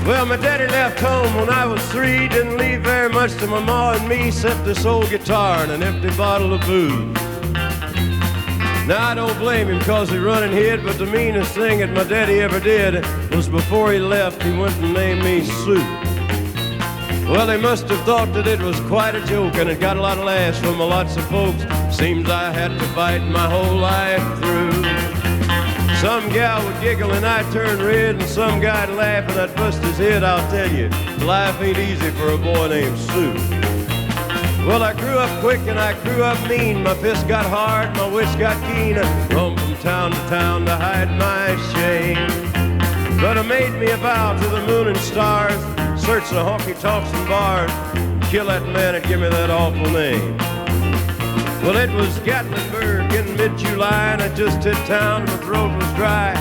Well, my daddy left home when I was 3, didn't leave very much to my ma and me except this old guitar and an empty bottle of booze. Now, I don't blame him cause he run and hid, but the meanest thing that my daddy ever did was before he left, he went and named me Sue. Well, they must have thought that it was quite a joke, and it got a lot of laughs from lots of folks. Seems I had to fight my whole life through. Some gal would giggle and I'd turn red, and some guy'd laugh and I'd bust his head. I'll tell you, life ain't easy for a boy named Sue. Well, I grew up quick and I grew up mean. My fists got hard, my wits got keen. I roamed from town to town to hide my shame. But I made me a vow to the moon and stars, search the honky-tonks and bars, kill that man that give me that awful name. Well, it was Gatlinburg in mid-July, and I just hit town and my throat was dry.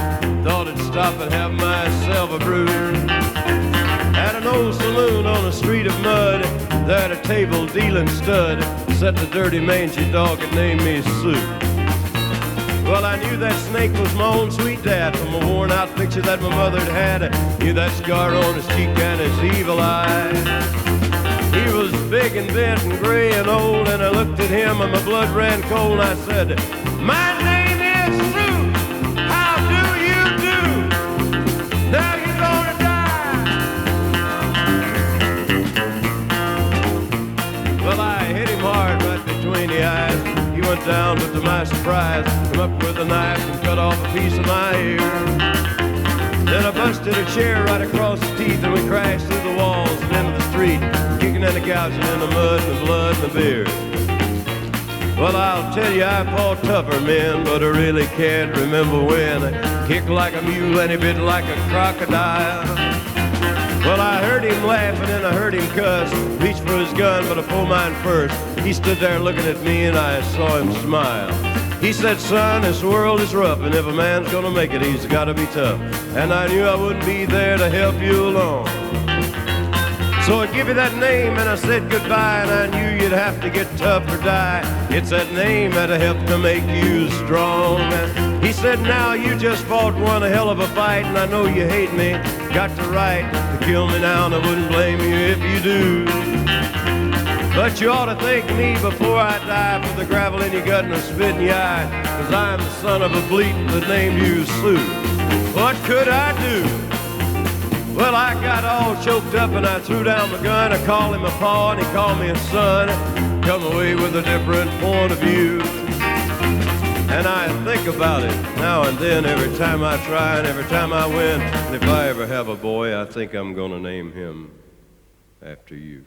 Thought I'd stop and have myself a brew. At an old saloon on a street of mud, there at a table dealing stud, sat the dirty mangy dog that named me Sue. Well, I knew that snake was my own sweet dad from a worn-out picture that my mother had. Knew that scar on his cheek and his evil eye. He was big and bent and gray and old, and I looked at him and my blood ran cold, and I said, "My name is Sue. How do you do? Now you're gonna die." Well, I hit him hard right between the eyes. He went down, but to my surprise, come up with a knife and cut off a piece of my ear. Then I busted a chair right across the teeth, and we crashed through the walls and into the street, kicking and gouging in the mud and the blood and the beer. Well, I'll tell you, I fought tougher men, but I really can't remember when. I kicked like a mule and he bit like a crocodile. Well, I heard him laughing and I heard him cuss, reached for his gun, but I pulled mine first. He stood there looking at me and I saw him smile. He said, "Son, this world is rough, and if a man's gonna make it, he's gotta be tough." And I knew I wouldn't be there to help you along. So I give you that name and I said goodbye, and I knew you'd have to get tough or die. It's that name that'll help to make you strong. He said, "Now you just fought one hell of a fight, and I know you hate me, got the right to kill me now, and I wouldn't blame you if you do. But you ought to thank me before I die for the gravel in your gut and the spit in your eye, 'cause I'm the son of a bleat that named you Sue." What could I do? Well, I got all choked up and I threw down my gun. I called him a paw and he called me a son. Come away with a different point of view. And I think about it now and then, every time I try and every time I win. And if I ever have a boy, I think I'm gonna name him after you.